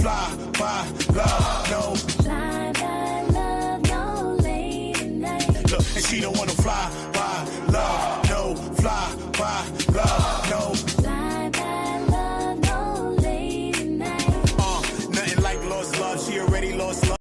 fly by love, no. Fly by love, no late night. Look, and she don't wanna fly by love, no. Fly by love, no. Fly by love, no late night. Nothing like lost love. She already lost love.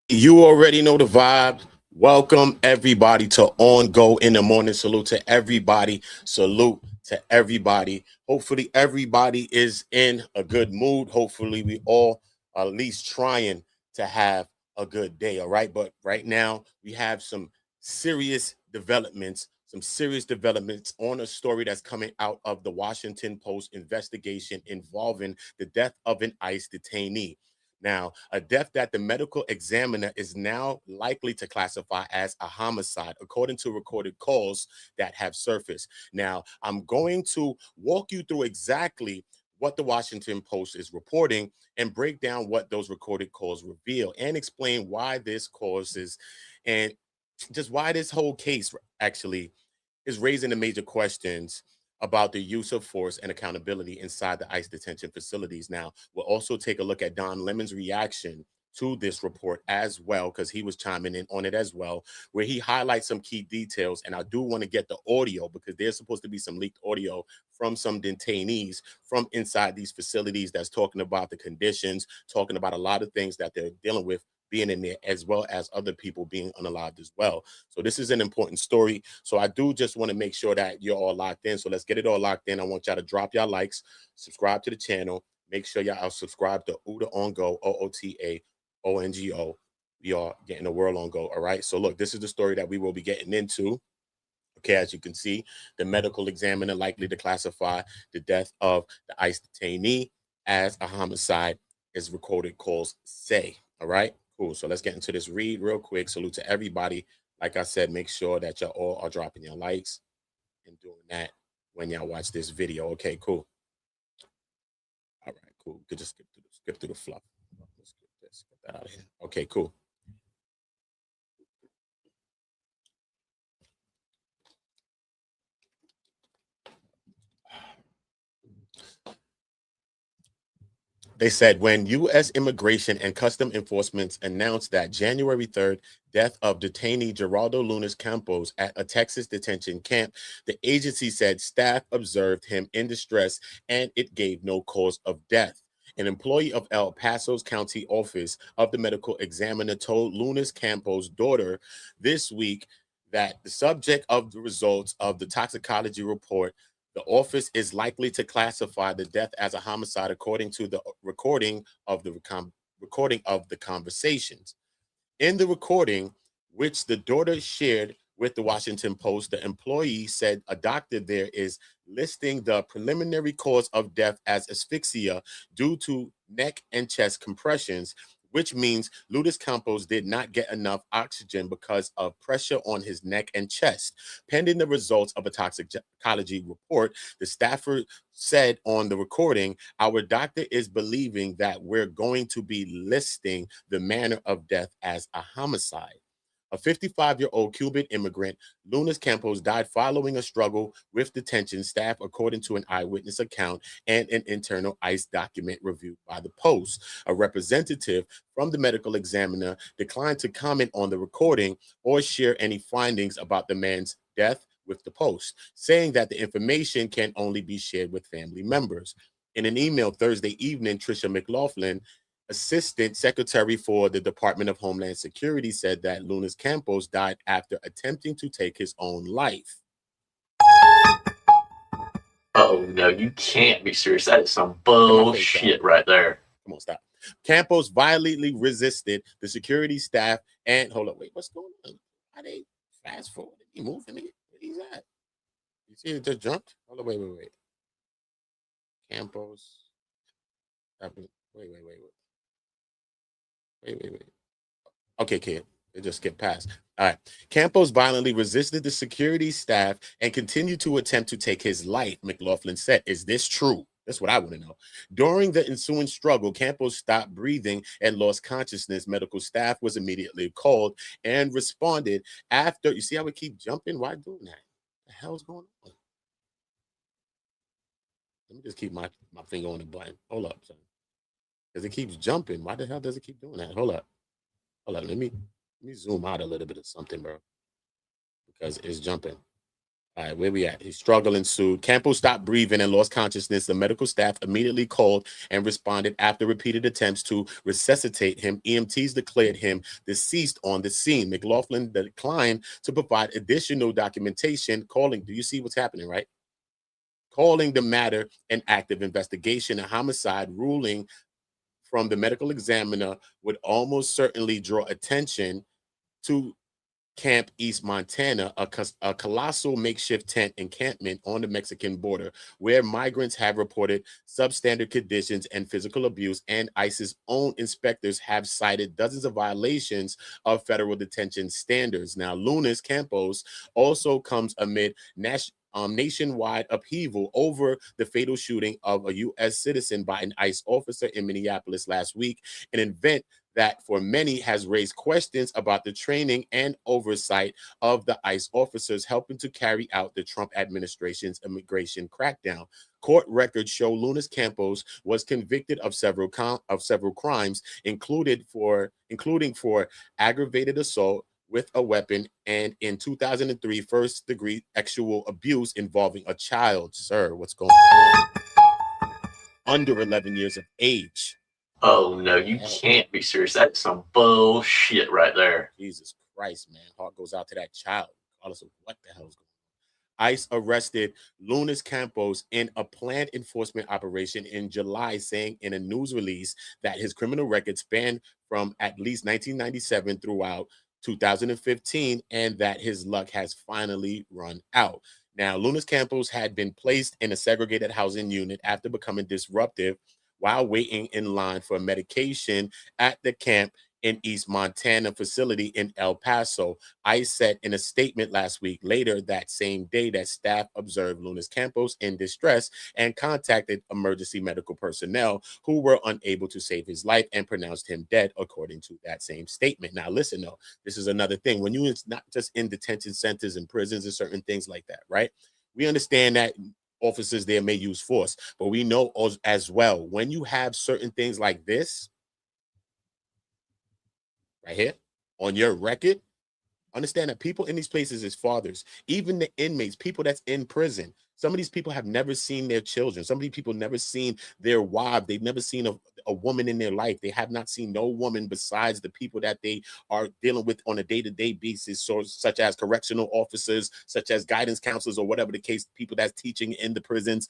You already know the vibe. Welcome everybody to On Go in the Morning. Salute to everybody. Salute to everybody. Hopefully everybody is in a good mood. Hopefully we all are at least trying to have a good day. All right. But right now we have some serious developments on a story that's coming out of the Washington Post investigation involving the death of an ICE detainee. Now, a death that the medical examiner is now likely to classify as a homicide, according to recorded calls that have surfaced. Now, I'm going to walk you through exactly what the Washington Post is reporting and break down what those recorded calls reveal and explain why this causes and just why this whole case actually is raising the major questions about the use of force and accountability inside the ICE detention facilities. Now, we'll also take a look at Don Lemon's reaction to this report as well, because he was chiming in on it as well, where he highlights some key details. And I do want to get the audio because there's supposed to be some leaked audio from some detainees from inside these facilities that's talking about the conditions, talking about a lot of things that they're dealing with being in there, as well as other people being unalived as well. So this is an important story. So I do just want to make sure that you're all locked in. So let's get it all locked in. I want y'all to drop y'all likes, subscribe to the channel. Make sure y'all are subscribed to OOTA On Go, OOTAONGO. We are getting the world on go. All right. So look, this is the story that we will be getting into. Okay, as you can see, the medical examiner likely to classify the death of the ICE detainee as a homicide, as recorded calls say. All right. Cool. So let's get into this read real quick. Salute to everybody. Like I said, make sure that y'all all are dropping your likes and doing that when y'all watch this video. Okay, cool. All right, cool. Could just skip through the fluff. Let's get that out of here. Okay, cool. They said when U.S. Immigration and Custom Enforcement announced that January 3rd death of detainee Geraldo Lunas Campos at a Texas detention camp, the agency said staff observed him in distress and it gave no cause of death. An employee of El Paso's county office of the medical examiner told Lunas Campos' daughter this week that the subject of the results of the toxicology report, the office is likely to classify the death as a homicide according to the recording of the conversations. In the recording, which the daughter shared with the Washington Post, the employee said a doctor there is listing the preliminary cause of death as asphyxia due to neck and chest compressions, which means Lunas Campos did not get enough oxygen because of pressure on his neck and chest. Pending the results of a toxicology report, the staffer said on the recording, our doctor is believing that we're going to be listing the manner of death as a homicide. A 55-year-old Cuban immigrant, Lunas Campos died following a struggle with detention staff, according to an eyewitness account and an internal ICE document reviewed by the Post. A representative from the medical examiner declined to comment on the recording or share any findings about the man's death with the Post, saying that the information can only be shared with family members. In an email Thursday evening, Tricia McLaughlin, Assistant Secretary for the Department of Homeland Security, said that Lunas Campos died after attempting to take his own life. Oh, no, you can't be serious. That is some bullshit right there. Come on, stop. Campos violently resisted the security staff and, hold up, wait, what's going on? Are they fast forward? He moving it? Where he's at? You see it just jumped? Hold up, wait. Campos. Wait. Okay, kid. It just skipped past. All right. Campos violently resisted the security staff and continued to attempt to take his life, McLaughlin said. Is this true? That's what I want to know. During the ensuing struggle, Campos stopped breathing and lost consciousness. Medical staff was immediately called and responded after. You see how we keep jumping? Why doing that? What the hell's going on? Let me just keep my finger on the button. Hold up, son. Because it keeps jumping. Why the hell does it keep doing that? Hold up. Let me zoom out a little bit of something, bro. Because it's jumping. All right, where we at? He struggled ensued. Campo stopped breathing and lost consciousness. The medical staff immediately called and responded after repeated attempts to resuscitate him. EMTs declared him deceased on the scene. McLaughlin declined to provide additional documentation, calling, do you see what's happening, right? Calling the matter an active investigation. A homicide ruling from the medical examiner would almost certainly draw attention to Camp East Montana, a colossal makeshift tent encampment on the Mexican border, where migrants have reported substandard conditions and physical abuse, and ICE's own inspectors have cited dozens of violations of federal detention standards. Now, Lunas Campos also comes amid nationwide upheaval over the fatal shooting of a U.S. citizen by an ICE officer in Minneapolis last week, an event that for many has raised questions about the training and oversight of the ICE officers helping to carry out the Trump administration's immigration crackdown. Court records show Lunas Campos was convicted of several crimes, including for aggravated assault with a weapon, and in 2003, first-degree sexual abuse involving a child. Sir, what's going on? Under 11 years of age. Oh no, you can't be serious. That's some bullshit right there. Jesus Christ, man. Heart goes out to that child. Regardless of what the hell is going on. ICE arrested Lunas Campos in a planned enforcement operation in July, saying in a news release that his criminal record spanned from at least 1997 throughout 2015, and that his luck has finally run out. Now, Lunas Campos had been placed in a segregated housing unit after becoming disruptive while waiting in line for medication at the camp in East Montana facility in El Paso. ICE said in a statement last week, later that same day, that staff observed Lunas Campos in distress and contacted emergency medical personnel who were unable to save his life and pronounced him dead, according to that same statement. Now, listen, though, this is another thing. When it's not just in detention centers and prisons and certain things like that, right? We understand that officers there may use force, but we know as well, when you have certain things like this right here on your record, understand that people in these places is fathers, even the inmates, people that's in prison. Some of these people have never seen their children. Some of these people never seen their wives. They've never seen a woman in their life. They have not seen no woman besides the people that they are dealing with on a day-to-day basis, so such as correctional officers, such as guidance counselors, or whatever the case, people that's teaching in the prisons.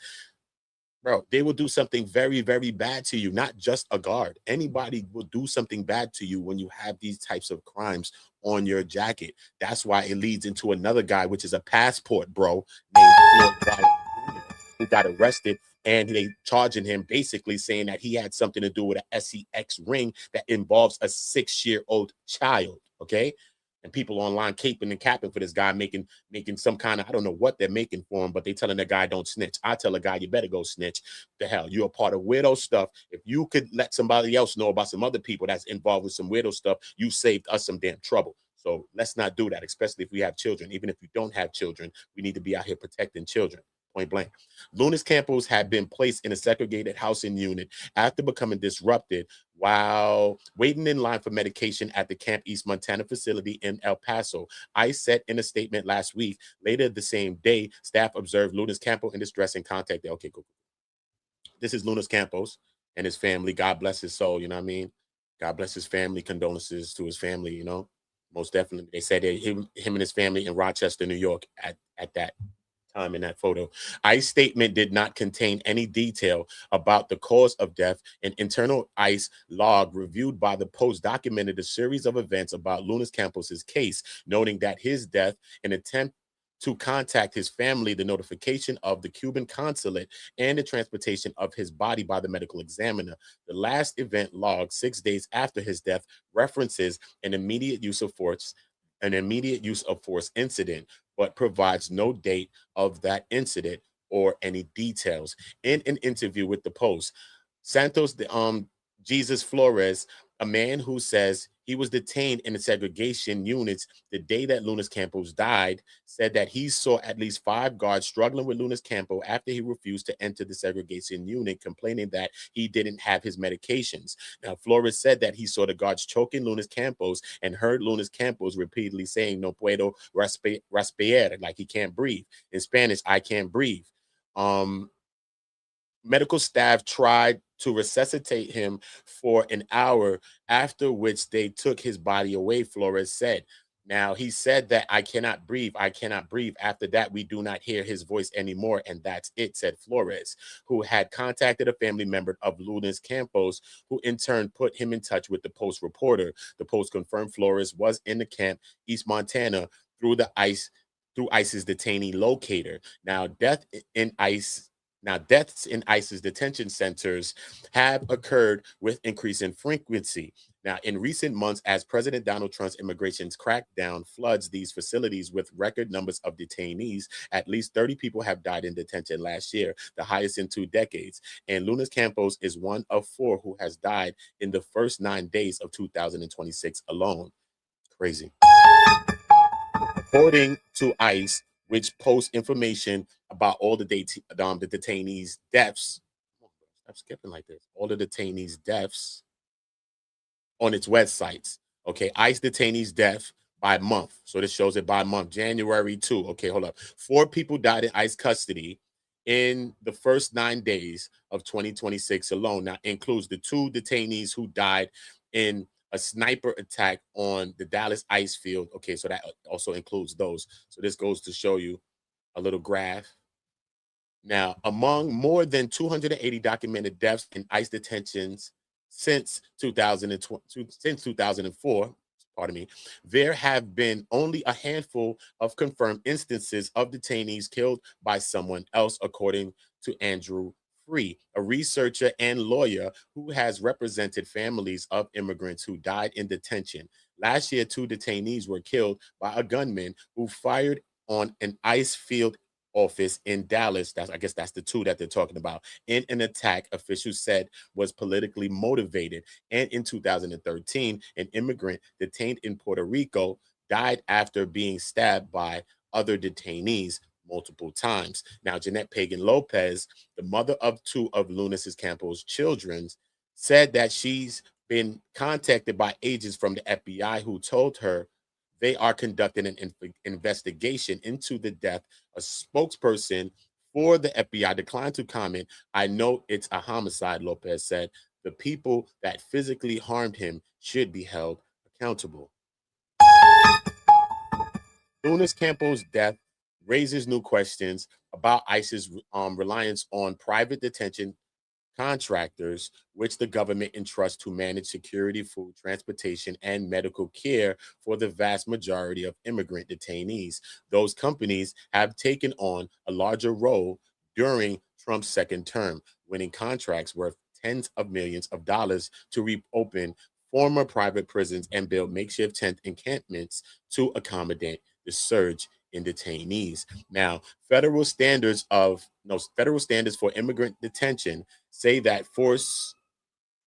Bro, they will do something very, very bad to you, not just a guard. Anybody will do something bad to you when you have these types of crimes on your jacket. That's why it leads into another guy, which is a passport, bro, named Floyd Bryant, who got arrested, and they charging him basically saying that he had something to do with a SEX ring that involves a 6-year-old child, okay? And people online caping and capping for this guy, making some kind of, I don't know what they're making for him, but they telling the guy don't snitch. I tell a guy, you better go snitch. The hell, you're a part of weirdo stuff. If you could let somebody else know about some other people that's involved with some weirdo stuff, you saved us some damn trouble. So let's not do that, especially if we have children. Even if you don't have children, we need to be out here protecting children. Point blank. Lunas Campos had been placed in a segregated housing unit after becoming disrupted while waiting in line for medication at the Camp East Montana facility in El Paso. ICE said in a statement last week. Later the same day, staff observed Lunas Campos in distress and contacted. Okay, cool. This is Lunas Campos and his family. God bless his soul. You know what I mean? God bless his family. Condolences to his family. You know, most definitely. They said that him and his family in Rochester, New York, at that time in that photo. ICE statement did not contain any detail about the cause of death. An internal ICE log reviewed by the Post documented a series of events about Lunas Campos's case, noting that his death, an attempt to contact his family, the notification of the Cuban consulate, and the transportation of his body by the medical examiner. The last event log 6 days after his death references an immediate use of force incident, but provides no date of that incident or any details. In an interview with the Post, Santos Jesus Flores, A man who says he was detained in the segregation units the day that Lunas Campos died said that he saw at least 5 guards struggling with Lunas Campo after he refused to enter the segregation unit, complaining that he didn't have his medications. Now, Flores said that he saw the guards choking Lunas Campos and heard Lunas Campos repeatedly saying, "No puedo respirar," like he can't breathe. In Spanish, I can't breathe. Medical staff tried to resuscitate him for an hour, after which they took his body away, Flores said. Now, he said that I cannot breathe. I cannot breathe. After that, we do not hear his voice anymore. And that's it, said Flores, who had contacted a family member of Lunas Campos, who in turn put him in touch with the Post reporter. The Post confirmed Flores was in the camp, East Montana, through ICE's detainee locator. Now, deaths in ICE's detention centers have occurred with increasing frequency. Now, in recent months, as President Donald Trump's immigration crackdown floods these facilities with record numbers of detainees, at least 30 people have died in detention last year, the highest in 2 decades. And Lunas Campos is one of 4 who has died in the first 9 days of 2026 alone. Crazy. According to ICE, which posts information about all the detainees' deaths. I'm skipping like this. All the detainees' deaths on its websites. Okay, ICE detainees' death by month. So this shows it by month. January 2. Okay, hold up. 4 people died in ICE custody in the first 9 days of 2026 alone. Now includes the 2 detainees who died in a sniper attack on the Dallas ice field. Okay, so that also includes those. So this goes to show you a little graph. Now, among more than 280 documented deaths in ICE detentions since 2004, pardon me, there have been only a handful of confirmed instances of detainees killed by someone else, according to Andrew Free, a researcher and lawyer who has represented families of immigrants who died in detention. Last year, 2 detainees were killed by a gunman who fired on an ice field office in Dallas. I guess that's the 2 that they're talking about, in an attack officials said was politically motivated. And in 2013, an immigrant detained in Puerto Rico died after being stabbed by other detainees multiple times. Now, Jeanette Pagan Lopez, the mother of 2 of Lunas Campos' children, said that she's been contacted by agents from the FBI who told her they are conducting an investigation into the death. A spokesperson for the FBI declined to comment. I know it's a homicide, Lopez said. The people that physically harmed him should be held accountable. Lunas Campos' death raises new questions about ICE's reliance on private detention contractors, which the government entrusts to manage security, food, transportation, and medical care for the vast majority of immigrant detainees. Those companies have taken on a larger role during Trump's second term, winning contracts worth tens of millions of dollars to reopen former private prisons and build makeshift tent encampments to accommodate the surge in detainees. Now, federal standards for immigrant detention say that force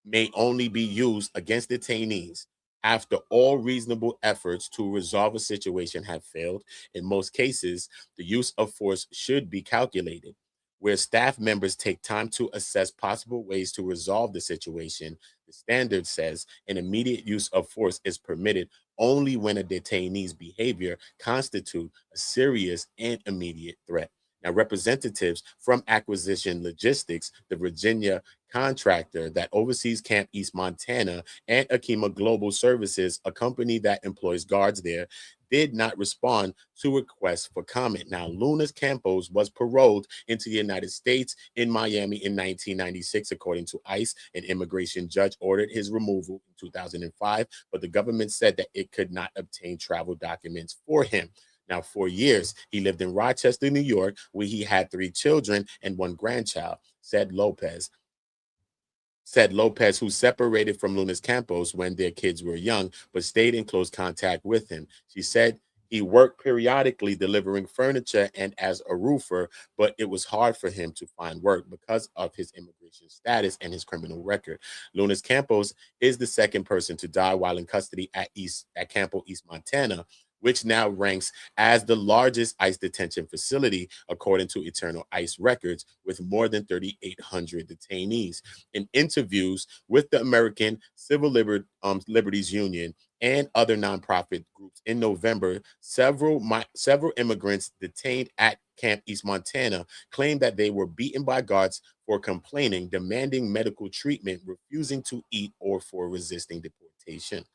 may only be used against detainees after all reasonable efforts to resolve a situation have failed. In most cases, the use of force should be calculated, where staff members take time to assess possible ways to resolve the situation. The standard says an immediate use of force is permitted only when a detainee's behavior constitutes a serious and immediate threat. Now, representatives from Acquisition Logistics, the Virginia contractor that oversees Camp East Montana, and Akima Global Services, a company that employs guards there, did not respond to requests for comment. Now, Lunas Campos was paroled into the United States in Miami in 1996, according to ICE. An immigration judge ordered his removal in 2005, but the government said that it could not obtain travel documents for him. Now, for years, he lived in Rochester, New York, where he had 3 children and 1 grandchild, said Lopez, who separated from Lunas Campos when their kids were young, but stayed in close contact with him. She said He worked periodically delivering furniture and as a roofer, but it was hard for him to find work because of his immigration status and his criminal record. Lunas Campos is the second person to die while in custody at Campo, East Montana, which now ranks as the largest ICE detention facility, according to Eternal ICE records, with more than 3,800 detainees. In interviews with the American Civil Liberties Union and other nonprofit groups in November, several immigrants detained at Camp East Montana claimed that they were beaten by guards for complaining, demanding medical treatment, refusing to eat, or for resisting deportation.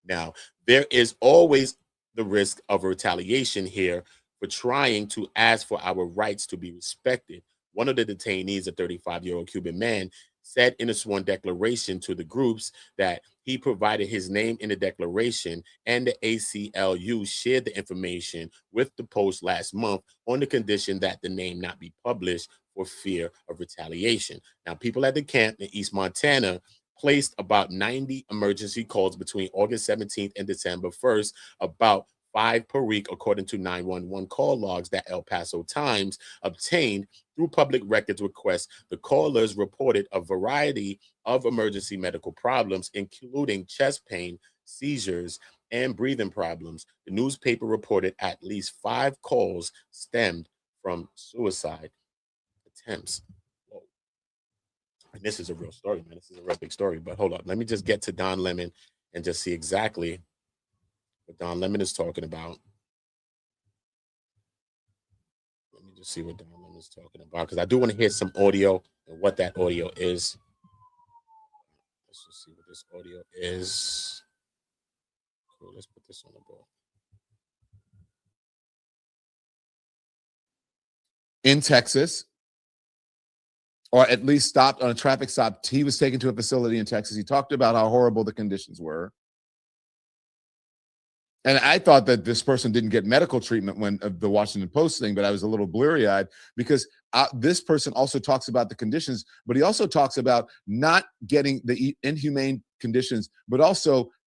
Now, there is always the risk of retaliation here for trying to ask for our rights to be respected. One of the detainees, a 35-year-old Cuban man, said in a sworn declaration to the groups that he provided his name in the declaration, and the ACLU shared the information with the Post last month on the condition that the name not be published for fear of retaliation. Now, people at the camp in East Montana placed about 90 emergency calls between August 17th and December 1st, about 5 per week, according to 911 call logs that El Paso Times obtained through public records requests. The callers reported a variety of emergency medical problems, including chest pain, seizures, and breathing problems. The newspaper reported at least 5 calls stemmed from suicide attempts. Whoa. And this is a real story, man. This is a real big story. But hold on. Let me just get to Don Lemon and just see exactly what Don Lemon is talking about. Let me just see what Don Lemon is talking about, because I do want to hear some audio and what that audio is. Let's just see what this audio is. Cool. Let's put this on the board. In Texas, or at least stopped on a traffic stop. He was taken to a facility in Texas. He talked about how horrible the conditions were. And I thought that this person didn't get medical treatment when the Washington Post thing, but I was a little bleary-eyed because this person also talks about the conditions, but he also talks about not getting the inhumane conditions, but also